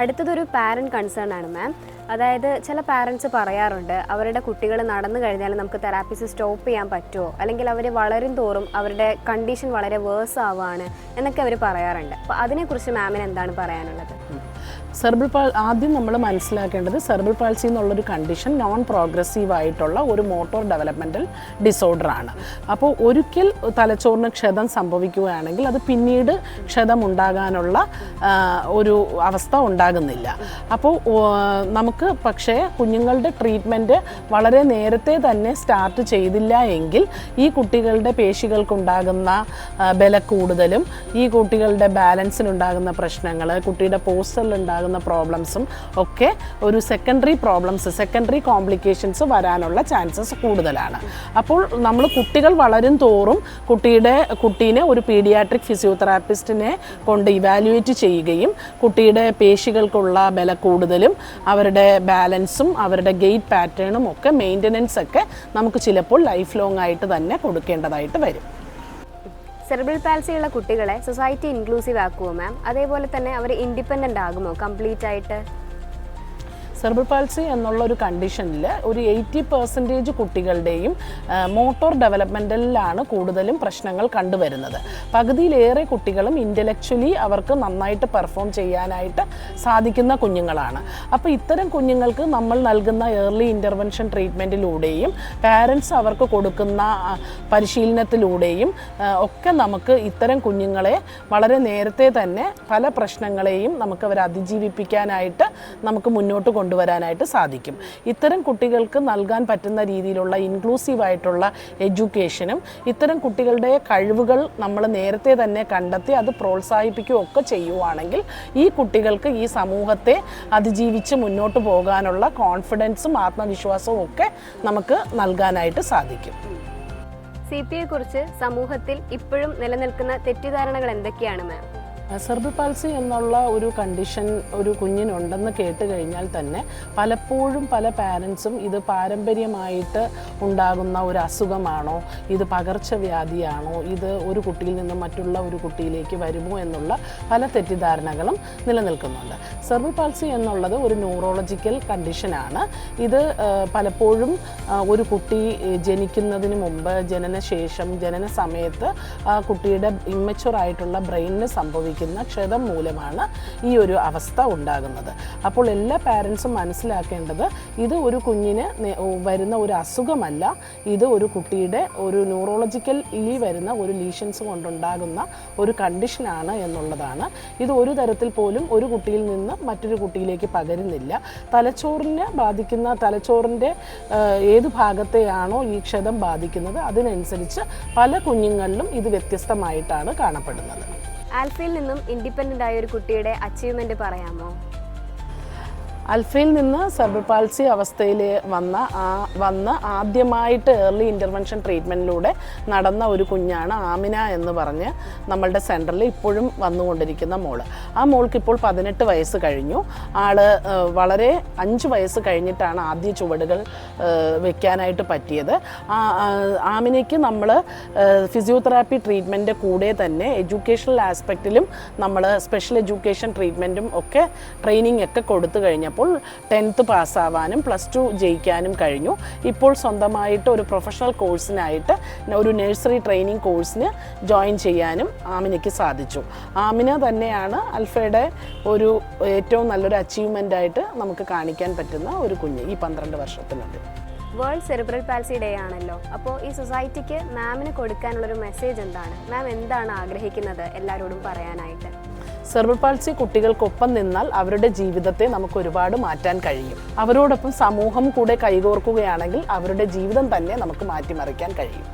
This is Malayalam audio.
അടുത്തതൊരു പാരൻറ്റ് കൺസേൺ ആണ് മാം. അതായത് ചില പാരൻറ്റ്സ് പറയാറുണ്ട് അവരുടെ കുട്ടികൾ നടന്നു കഴിഞ്ഞാൽ നമുക്ക് തെറാപ്പീസ് സ്റ്റോപ്പ് ചെയ്യാൻ പറ്റുമോ, അല്ലെങ്കിൽ അവർ വളരും തോറും അവരുടെ കണ്ടീഷൻ വളരെ വേഴ്സ് ആവുകയാണ് എന്നൊക്കെ അവർ പറയാറുണ്ട്. അപ്പോൾ അതിനെക്കുറിച്ച് മാമിന് എന്താണ് പറയാനുള്ളത്? ആദ്യം നമ്മൾ മനസ്സിലാക്കേണ്ടത് സെർബ്രൽ പാൾസി എന്നുള്ളൊരു കണ്ടീഷൻ നോൺ പ്രോഗ്രസീവ് ആയിട്ടുള്ള ഒരു മോട്ടോർ ഡെവലപ്മെൻറ്റൽ ഡിസോർഡർ ആണ്. അപ്പോൾ ഒരിക്കൽ തലച്ചോറിന് ക്ഷതം സംഭവിക്കുകയാണെങ്കിൽ അത് പിന്നീട് ക്ഷതമുണ്ടാകാനുള്ള ഒരു അവസ്ഥ ഉണ്ടാകുന്നില്ല. അപ്പോൾ നമുക്ക് പക്ഷേ കുഞ്ഞുങ്ങളുടെ ട്രീറ്റ്മെൻറ്റ് വളരെ നേരത്തെ തന്നെ സ്റ്റാർട്ട് ചെയ്തില്ല എങ്കിൽ ഈ കുട്ടികളുടെ പേശികൾക്കുണ്ടാകുന്ന ബലക്കൂടുതലും ഈ കുട്ടികളുടെ ബാലൻസിനുണ്ടാകുന്ന പ്രശ്നങ്ങൾ, കുട്ടിയുടെ പോസ്റ്ററിലുണ്ടാകുന്ന പ്രോബ്ലംസും ഒക്കെ ഒരു സെക്കൻഡറി കോംപ്ലിക്കേഷൻസ് വരാനുള്ള ചാൻസസ് കൂടുതലാണ്. അപ്പോൾ നമ്മൾ കുട്ടികൾ വളരും തോറും കുട്ടീനെ ഒരു പീഡിയാട്രിക് ഫിസിയോതെറാപ്പിസ്റ്റിനെ കൊണ്ട് ഇവാലുവേറ്റ് ചെയ്യുകയും കുട്ടിയുടെ പേശികൾക്കുള്ള ബലക്കൂടുതലും അവരുടെ ബാലൻസും അവരുടെ ഗെയ്റ്റ് പാറ്റേണും ഒക്കെ മെയിൻ്റനൻസ് ഒക്കെ നമുക്ക് ചിലപ്പോൾ ലൈഫ് ലോങ് ആയിട്ട് തന്നെ കൊടുക്കേണ്ടതായിട്ട് വരും. സെർബ്രൽ പാൽസി ഉള്ള കുട്ടികളെ സൊസൈറ്റി ഇൻക്ലൂസീവ് ആക്കുമോ മാം? അതേപോലെ തന്നെ അവർ ഇൻഡിപെൻഡൻ്റ് ആകുമോ കംപ്ലീറ്റ് ആയിട്ട്? സെർബ്രൽ പാൾസി എന്നുള്ള ഒരു കണ്ടീഷനിൽ ഒരു 80% കുട്ടികളുടെയും മോട്ടോർ ഡെവലപ്മെൻറ്റലിലാണ് കൂടുതലും പ്രശ്നങ്ങൾ കണ്ടുവരുന്നത്. പകുതിയിലേറെ കുട്ടികളും ഇൻ്റലക്ച്വലി അവർക്ക് നന്നായിട്ട് പെർഫോം ചെയ്യാനായിട്ട് സാധിക്കുന്ന കുഞ്ഞുങ്ങളാണ്. അപ്പോൾ ഇത്തരം കുഞ്ഞുങ്ങൾക്ക് നമ്മൾ നൽകുന്ന ഏർലി ഇൻ്റർവെൻഷൻ ട്രീറ്റ്മെൻറ്റിലൂടെയും പാരൻസ് അവർക്ക് കൊടുക്കുന്ന പരിശീലനത്തിലൂടെയും ഒക്കെ നമുക്ക് ഇത്തരം കുഞ്ഞുങ്ങളെ വളരെ നേരത്തെ തന്നെ പല പ്രശ്നങ്ങളെയും നമുക്ക് അവരെ അതിജീവിപ്പിക്കാനായിട്ട് നമുക്ക് മുന്നോട്ട് കൊണ്ടുവരാനായിട്ട് സാധിക്കും. ഇത്തരം കുട്ടികൾക്ക് നൽകാൻ പറ്റുന്ന രീതിയിലുള്ള ഇൻക്ലൂസീവായിട്ടുള്ള എഡ്യൂക്കേഷനും ഇത്തരം കുട്ടികളുടെ കഴിവുകൾ നമ്മൾ നേരത്തെ തന്നെ കണ്ടെത്തി അത് പ്രോത്സാഹിപ്പിക്കുകയൊക്കെ ചെയ്യുവാണെങ്കിൽ ഈ കുട്ടികൾക്ക് ഈ സമൂഹത്തെ അതിജീവിച്ച് മുന്നോട്ട് പോകാനുള്ള കോൺഫിഡൻസും ആത്മവിശ്വാസവും ഒക്കെ നമുക്ക് നൽകാനായിട്ട് സാധിക്കും. CP കുറിച്ച് സമൂഹത്തിൽ ഇപ്പോഴും നിലനിൽക്കുന്ന തെറ്റിദ്ധാരണകൾ എന്തൊക്കെയാണ് മാം? സെർബ്രൽ പാൾസി എന്നുള്ള ഒരു കണ്ടീഷൻ ഒരു കുഞ്ഞിനുണ്ടെന്ന് കേട്ട് കഴിഞ്ഞാൽ തന്നെ പലപ്പോഴും പല പാരൻസും ഇത് പാരമ്പര്യമായിട്ട് ഉണ്ടാകുന്ന ഒരു അസുഖമാണോ, ഇത് പകർച്ചവ്യാധിയാണോ, ഇത് ഒരു കുട്ടിയിൽ നിന്ന് മറ്റുള്ള ഒരു കുട്ടിയിലേക്ക് വരുമോ എന്നുള്ള പല തെറ്റിദ്ധാരണകളും നിലനിൽക്കുന്നുണ്ട്. സെർബ്രൽ പാൾസി എന്നുള്ളത് ഒരു ന്യൂറോളജിക്കൽ കണ്ടീഷനാണ്. ഇത് പലപ്പോഴും ഒരു കുട്ടി ജനിക്കുന്നതിന് മുമ്പ്, ജനനശേഷം, ജനന സമയത്ത് കുട്ടിയുടെ ഇമ്മച്വർ ആയിട്ടുള്ള ബ്രെയിനിന് സംഭവിക്കുന്ന ക്ഷതം മൂലമാണ് ഈ ഒരു അവസ്ഥ ഉണ്ടാകുന്നത്. അപ്പോൾ എല്ലാ പാരൻസും മനസ്സിലാക്കേണ്ടത് ഇത് ഒരു കുഞ്ഞിന് വരുന്ന ഒരു അസുഖമല്ല, ഇത് ഒരു കുട്ടിയുടെ ഒരു ന്യൂറോളജിക്കലി വരുന്ന ഒരു ലീഷൻസ് കൊണ്ടുണ്ടാകുന്ന ഒരു കണ്ടീഷനാണ് എന്നുള്ളതാണ്. ഇത് ഒരു തരത്തിൽ പോലും ഒരു കുട്ടിയിൽ നിന്ന് മറ്റൊരു കുട്ടിയിലേക്ക് പകരുന്നില്ല. തലച്ചോറിൻ്റെ ഏത് ഭാഗത്തെയാണോ ഈ ക്ഷതം ബാധിക്കുന്നത് അതിനനുസരിച്ച് പല കുഞ്ഞുങ്ങളിലും ഇത് വ്യത്യസ്തമായിട്ടാണ് കാണപ്പെടുന്നത്. ആൽഫയിൽ നിന്നും ഇൻഡിപെൻഡൻ്റ് ആയ ഒരു കുട്ടിയുടെ അച്ചീവ്മെൻറ്റ് പറയാമോ? ആൽഫയിൽ നിന്ന് സെർബ്രൽ പാൾസി അവസ്ഥയിൽ വന്ന് ആദ്യമായിട്ട് ഏർലി ഇൻ്റർവെൻഷൻ ട്രീറ്റ്മെൻറ്റിലൂടെ നടന്ന ഒരു കുഞ്ഞാണ് ആമിന എന്ന് പറഞ്ഞ് നമ്മളുടെ സെൻറ്ററിൽ ഇപ്പോഴും വന്നുകൊണ്ടിരിക്കുന്ന മോള്. ആ മോൾക്ക് ഇപ്പോൾ 18 വയസ്സ് കഴിഞ്ഞു. വളരെ 5 വയസ്സ് കഴിഞ്ഞിട്ടാണ് ആദ്യ ചുവടുകൾ വെക്കാനായിട്ട് പറ്റിയത്. ആമിനയ്ക്ക് നമ്മൾ ഫിസിയോതെറാപ്പി ട്രീറ്റ്മെൻറ്റ് കൂടെ തന്നെ എഡ്യൂക്കേഷണൽ ആസ്പെക്റ്റിലും നമ്മൾ സ്പെഷ്യൽ എഡ്യൂക്കേഷൻ ട്രീറ്റ്മെൻറ്റും ഒക്കെ ട്രെയിനിങ് ഒക്കെ കൊടുത്തു കഴിഞ്ഞപ്പോൾ 10th പാസ്സാവാനും +2 ജയിക്കാനും കഴിഞ്ഞു. ഇപ്പോൾ സ്വന്തമായിട്ട് ഒരു പ്രൊഫഷണൽ കോഴ്സിനായിട്ട് ഒരു നഴ്സറി ട്രെയിനിങ് കോഴ്സിന് ജോയിൻ ചെയ്യാനും ആമിനയ്ക്ക് സാധിച്ചു. ആമിന തന്നെയാണ് ആൽഫയുടെ ഒരു ഏറ്റവും നല്ലൊരു അച്ചീവ്മെൻ്റായിട്ട് നമുക്ക് കാണിക്കാൻ പറ്റുന്ന ഒരു കുഞ്ഞ് ഈ 12 വർഷത്തിനുള്ളിൽ. വേൾഡ് സെറിബ്രൽ പാൽസി ഡേ ആണല്ലോ. അപ്പോൾ ഈ സൊസൈറ്റിക്ക് മാമിന് കൊടുക്കാനുള്ളൊരു മെസ്സേജ് എന്താണ്? മാം എന്താണ് ആഗ്രഹിക്കുന്നത് എല്ലാവരോടും പറയാനായിട്ട്? സെർബ്രൽ പാൾസി കുട്ടികൾക്കൊപ്പം നിന്നാൽ അവരുടെ ജീവിതത്തെ നമുക്ക് ഒരുപാട് മാറ്റാൻ കഴിയും. അവരോടൊപ്പം സമൂഹം കൂടെ കൈകോർക്കുകയാണെങ്കിൽ അവരുടെ ജീവിതം തന്നെ നമുക്ക് മാറ്റിമറിക്കാൻ കഴിയും.